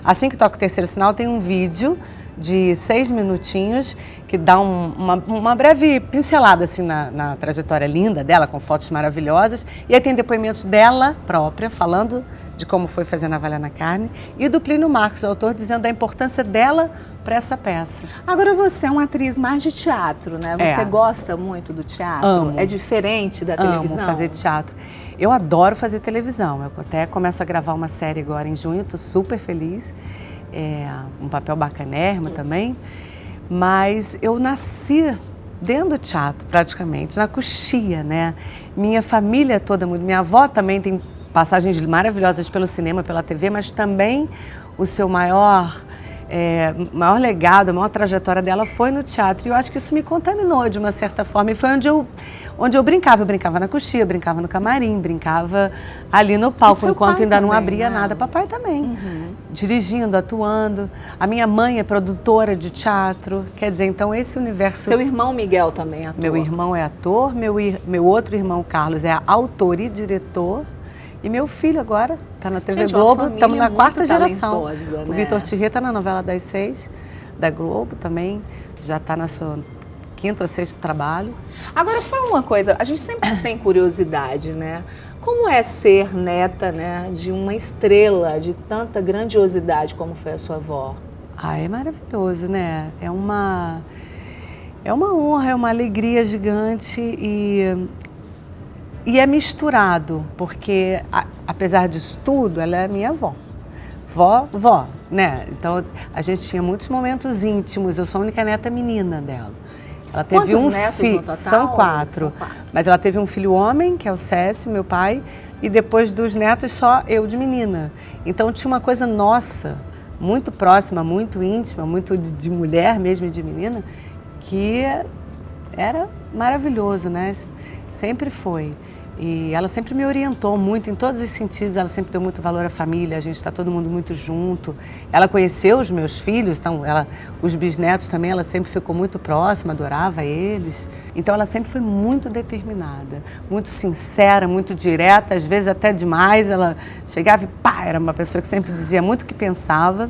assim que toca o terceiro sinal, tem um vídeo de 6 minutinhos, que dá uma breve pincelada assim, na trajetória linda dela, com fotos maravilhosas, e aí tem depoimentos dela própria, falando de como foi fazer Navalha na Carne, e do Plínio Marcos, o autor, dizendo da importância dela para essa peça. Agora você é uma atriz mais de teatro, né? Você gosta muito do teatro? Amo. É diferente da televisão? Amo fazer teatro. Eu adoro fazer televisão. Eu até começo a gravar uma série agora em junho, estou super feliz. Um papel bacanérrimo também. Mas eu nasci dentro do teatro, praticamente, na Coxia, né? Minha família toda, minha avó também tem passagens maravilhosas pelo cinema, pela TV, mas também o seu maior legado, a maior trajetória dela foi no teatro. E eu acho que isso me contaminou de uma certa forma. E foi onde eu brincava. Eu brincava na Coxia, eu brincava no camarim, brincava ali no palco, enquanto ainda não abria nada. Papai também, dirigindo, atuando. A minha mãe é produtora de teatro. Quer dizer, então esse universo... Seu irmão Miguel também é ator? Meu irmão é ator, meu outro irmão Carlos é autor e diretor. E meu filho agora está na TV Globo, estamos na 4ª geração. Né? O Vitor Thierry está na novela das 6, da Globo também, já está na sua 5º ou 6º trabalho. Agora fala uma coisa, a gente sempre tem curiosidade, né? Como é ser neta, né, de uma estrela de tanta grandiosidade como foi a sua avó? É maravilhoso, né? É uma honra, é uma alegria gigante e é misturado, porque apesar disso tudo, ela é minha avó. Vó, né? Então a gente tinha muitos momentos íntimos, eu sou a única neta menina dela. Ela teve Quantos netos no total? São quatro. Mas ela teve um filho homem, que é o Cécio, meu pai, e depois dos netos só eu de menina. Então tinha uma coisa nossa, muito próxima, muito íntima, muito de mulher mesmo e de menina, que era maravilhoso, né? Sempre foi. E ela sempre me orientou muito em todos os sentidos, ela sempre deu muito valor à família, a gente está todo mundo muito junto. Ela conheceu os meus filhos, então os bisnetos também, ela sempre ficou muito próxima, adorava eles. Então ela sempre foi muito determinada, muito sincera, muito direta, às vezes até demais. Ela chegava e pá, era uma pessoa que sempre dizia muito o que pensava.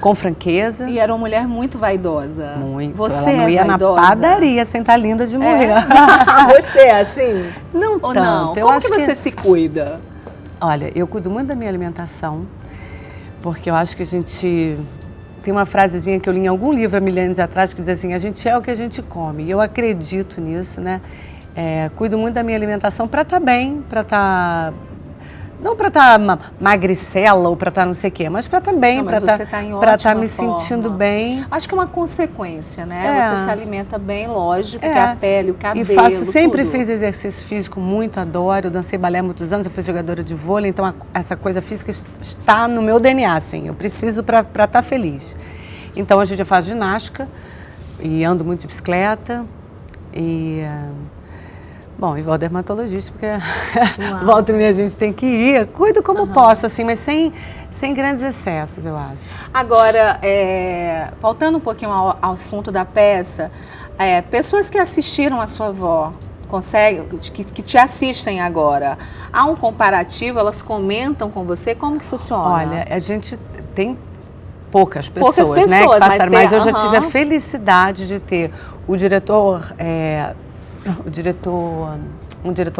Com franqueza. E era uma mulher muito vaidosa. Muito. Você ela não ia vaidosa? Na padaria sem estar linda de morrer. Você é assim? Não ou tanto. Não? Eu Como acho que você se cuida? Olha, eu cuido muito da minha alimentação, porque eu acho que a gente... Tem uma frasezinha que eu li em algum livro há milênios atrás que diz assim, a gente é o que a gente come. E eu acredito nisso, né? Cuido muito da minha alimentação para estar bem, para estar... Não para estar magricela ou para estar não sei o quê, mas para estar bem, para estar me sentindo bem. Acho que é uma consequência, né? Você se alimenta bem, lógico, que a pele, o cabelo, sempre fiz exercício físico muito, adoro. Eu dancei balé há muitos anos, eu fui jogadora de vôlei, então essa coisa física está no meu DNA, assim. Eu preciso para estar feliz. Então hoje eu faço ginástica e ando muito de bicicleta. E, bom, e vou ao dermatologista, porque volta e meia a gente tem que ir. Cuido como posso, assim, mas sem grandes excessos, eu acho. Agora, voltando um pouquinho ao assunto da peça, pessoas que assistiram a sua avó, que te assistem agora, há um comparativo, elas comentam com você, como que funciona? Olha, a gente tem poucas pessoas, né, que passaram, mas eu já tive a felicidade de ter um diretor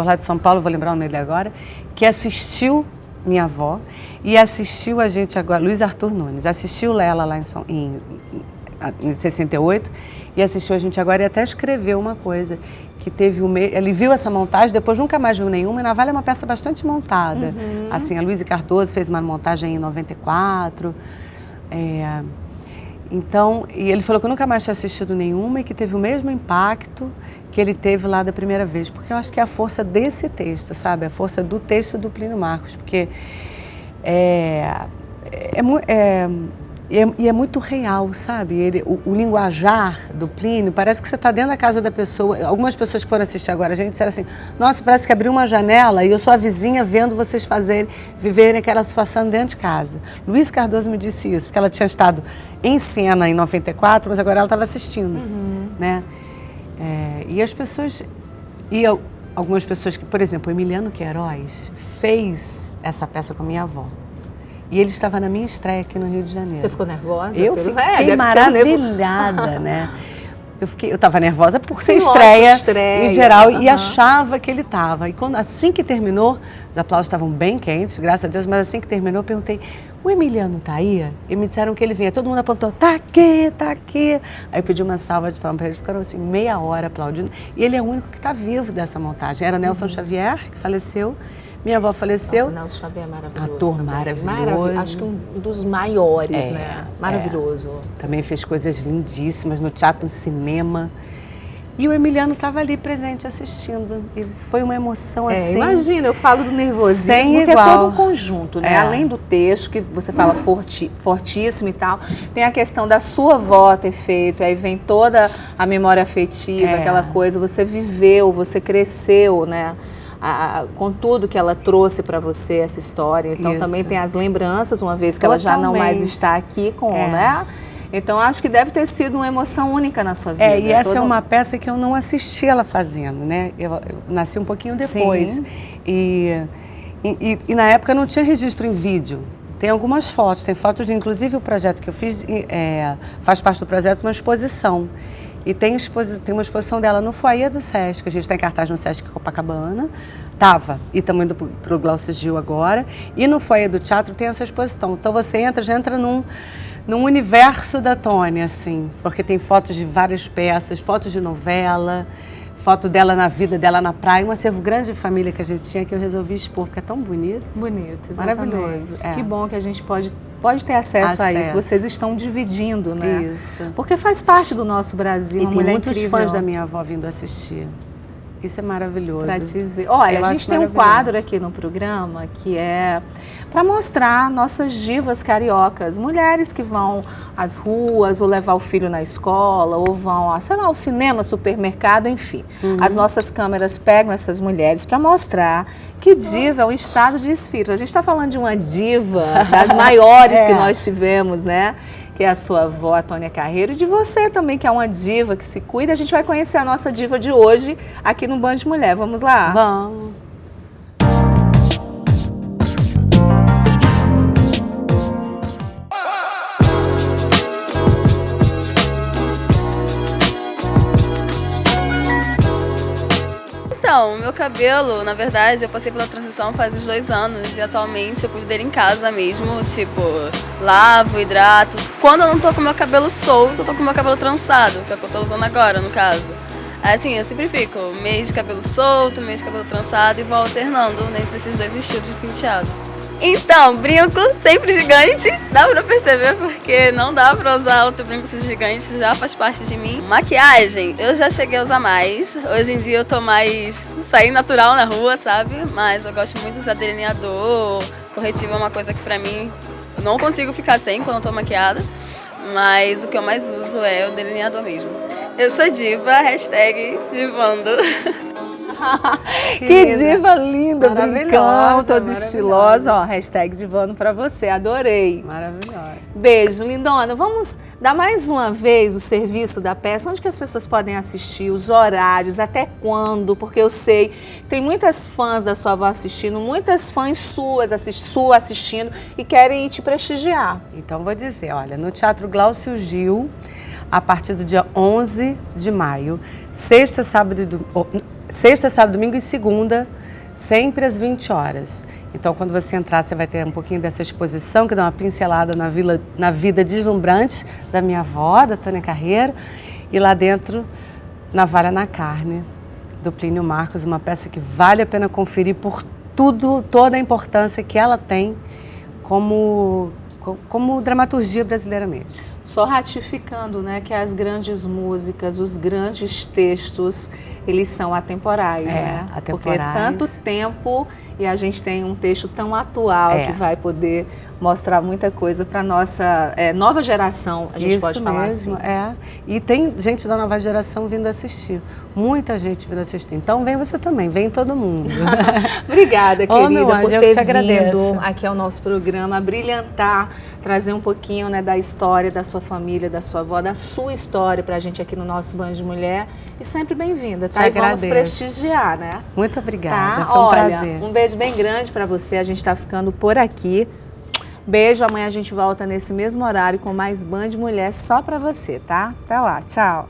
lá de São Paulo, vou lembrar o nome dele agora, que assistiu minha avó e assistiu a gente agora, Luiz Arthur Nunes, assistiu ela lá em 68 e assistiu a gente agora e até escreveu uma coisa, que teve ele viu essa montagem, depois nunca mais viu nenhuma, e Navalha é uma peça bastante montada. Assim, a Luísa Cardoso fez uma montagem em 94, então, e ele falou que eu nunca mais tinha assistido nenhuma e que teve o mesmo impacto que ele teve lá da primeira vez, porque eu acho que é a força desse texto, sabe? A força do texto do Plínio Marcos, porque e é muito real, sabe? O linguajar do Plínio, parece que você está dentro da casa da pessoa. Algumas pessoas que foram assistir agora a gente disseram assim, nossa, parece que abriu uma janela e eu sou a vizinha vendo vocês viverem aquela situação dentro de casa. Luiz Cardoso me disse isso, porque ela tinha estado em cena em 94, mas agora ela estava assistindo, né? E as pessoas, algumas pessoas que, por exemplo, o Emiliano Queiroz fez essa peça com a minha avó. E ele estava na minha estreia aqui no Rio de Janeiro. Você ficou nervosa? Eu fiquei maravilhada, né? Eu estava nervosa por ser estreia em geral e achava que ele estava. E assim que terminou, os aplausos estavam bem quentes, graças a Deus, mas assim que terminou eu perguntei, o Emiliano tá aí? E me disseram que ele vinha. Todo mundo apontou, tá aqui, tá aqui. Aí eu pedi uma salva de palmas para eles, ficaram assim meia hora aplaudindo. E ele é o único que está vivo dessa montagem. Era Nelson Xavier, que faleceu. Minha avó faleceu. Nossa, Nelson Xavier é maravilhoso. Ator também. maravilhoso. Acho que um dos maiores, né? Maravilhoso. Também fez coisas lindíssimas no teatro, no cinema. E o Emiliano estava ali presente assistindo. E foi uma emoção assim. Imagina, eu falo do nervosismo, sem porque igual. é todo um conjunto, né? Além do texto, que você fala fortíssimo e tal, tem a questão da sua avó ter feito, aí vem toda a memória afetiva, aquela coisa, você viveu, você cresceu, né? Com tudo que ela trouxe para você, essa história. Então também tem as lembranças, uma vez que ela já não mais está aqui né? Então acho que deve ter sido uma emoção única na sua vida. E essa é uma peça que eu não assisti ela fazendo, né? Eu nasci um pouquinho depois. Sim. E na época não tinha registro em vídeo. Tem algumas fotos, tem fotos de, inclusive o projeto que eu fiz faz parte do projeto, uma exposição. E tem uma exposição dela no foyer do Sesc, a gente está em cartaz no Sesc Copacabana, e estamos indo para o Glaucio Gil agora, e no foyer do teatro tem essa exposição. Então você já entra num universo da Tônia, assim, porque tem fotos de várias peças, fotos de novela, foto dela na vida dela na praia, um acervo grande de família que a gente tinha que eu resolvi expor, porque é tão bonito. Bonito, exatamente. Maravilhoso. Que bom que a gente pode ter acesso a isso. Vocês estão dividindo, né? Isso. Porque faz parte do nosso Brasil. E uma tem mulher muitos incrível. fãs da minha avó vindo assistir. Isso é maravilhoso. Pra te ver. Olha, a gente tem um quadro aqui no programa que é para mostrar nossas divas cariocas, mulheres que vão às ruas ou levar o filho na escola ou vão ao cinema, supermercado, enfim. As nossas câmeras pegam essas mulheres para mostrar que diva é um estado de espírito. A gente está falando de uma diva das maiores que nós tivemos, né? Que é a sua avó, a Tônia Carreiro, e de você também, que é uma diva que se cuida. A gente vai conhecer a nossa diva de hoje aqui no Band Mulher. Vamos lá? Vamos. Então, meu cabelo, na verdade, eu passei pela transição faz uns 2 anos e atualmente eu cuido dele em casa mesmo, tipo, lavo, hidrato. Quando eu não tô com meu cabelo solto, eu tô com meu cabelo trançado, que é o que eu tô usando agora, no caso. Assim, eu sempre fico mês de cabelo solto, mês de cabelo trançado e vou alternando entre esses 2 estilos de penteado. Então, brinco sempre gigante, dá pra perceber porque não dá pra usar outro brinco gigante, já faz parte de mim. Maquiagem, eu já cheguei a usar mais, hoje em dia eu tô mais sair natural na rua, sabe? Mas eu gosto muito de usar delineador, corretivo é uma coisa que pra mim eu não consigo ficar sem quando eu tô maquiada, mas o que eu mais uso é o delineador mesmo. Eu sou diva, hashtag divando. Que diva linda, Maravilhosa, brincando, toda maravilhosa. estilosa. Ó, hashtag divando pra você, adorei. Maravilhosa. Beijo, lindona. Vamos dar mais uma vez o serviço da peça, onde que as pessoas podem assistir, os horários, até quando, porque eu sei que tem muitas fãs da sua avó assistindo, muitas fãs suas assistindo e querem te prestigiar. Então vou dizer, olha, no Teatro Glaucio Gil, a partir do dia 11 de maio, sexta, sábado, domingo e segunda, sempre às 20 horas. Então, quando você entrar, você vai ter um pouquinho dessa exposição, que dá uma pincelada na vida deslumbrante da minha avó, da Tônia Carreiro, e lá dentro, Navalha na Carne, do Plínio Marcos, uma peça que vale a pena conferir por toda a importância que ela tem como dramaturgia brasileira mesmo. Só ratificando, né, que as grandes músicas, os grandes textos, eles são atemporais, né? Atemporais. Porque tanto tempo e a gente tem um texto tão atual que vai poder mostrar muita coisa para nossa nova geração, a gente Isso pode falar mesmo, assim. E tem gente da nova geração vindo assistir, muita gente vindo assistir. Então vem você também, vem todo mundo. Obrigada, querida, meu anjo, por eu ter te agradeço. vindo aqui ao nosso programa, brilhantar, trazer um pouquinho, né, da história da sua família, da sua avó, da sua história pra gente aqui no nosso Band de Mulher. E sempre bem-vinda, tá? E vamos prestigiar, né? Muito obrigada, Tá? foi um Olha, prazer. um beijo bem grande pra você, a gente tá ficando por aqui. Beijo, amanhã a gente volta nesse mesmo horário com mais Band de Mulher só pra você, tá? Até lá, tchau!